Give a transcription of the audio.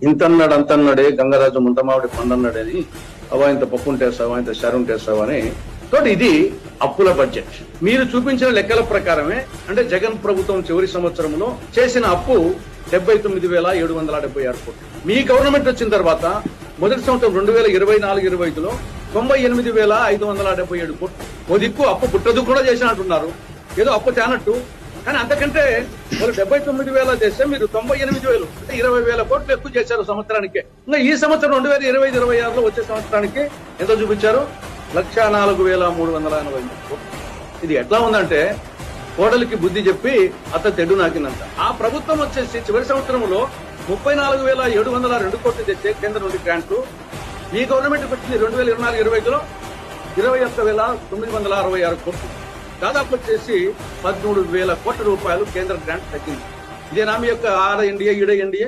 ఇంతన్నాడు అంతన్నాడే గంగరాజు ముంతమావిడి పండన్నాడని అవాయింత పప్పు ఉంటేస్తావా ఇంత షారు ఉంటేస్తావా అని తోటి ఇది అప్పుల బడ్జెట్. మీరు చూపించిన లెక్కల ప్రకారమే అంటే జగన్ ప్రభుత్వం చివరి సంవత్సరంలో చేసిన అప్పు 79,776 కోట్లు. మీ గవర్నమెంట్ వచ్చిన తర్వాత మొదటి సంవత్సరం 2024-25లో 98,577 కోట్లు. ఓ దిక్కు అప్పు పుట్టదు కూడా చేసినట్టున్నారు, ఏదో అప్పు తేనట్టు. కానీ అంతకంటే వాళ్ళు 79,000 చేస్తే మీరు 98,000 అంటే 20,000 కోట్లు ఎక్కువ చేశారు సంవత్సరానికే. ఇంకా ఈ సంవత్సరం 2025-26లో వచ్చే సంవత్సరానికి ఎంత చూపించారు? 1,04,380 కోట్లు. ఇది ఎట్లా ఉందంటే కోడలికి బుద్ధి చెప్పి అత్త తెడ్డు నాకిందంట. ఆ ప్రభుత్వం వచ్చేసి చివరి సంవత్సరంలో 34,702 కోట్లు తెచ్చే కేంద్రం నుండి గ్రాంట్లు. మీ గవర్నమెంట్ వచ్చింది 2024-25లో 21,966 కోట్లు. దాదాపు వచ్చేసి 13,000 కోట్ల రూపాయలు కేంద్ర గ్రాంట్ తగ్గింది. ఇదేనా మీ యొక్క ఆడ ఎన్డీఏ ఈడ ఎన్డీఏ?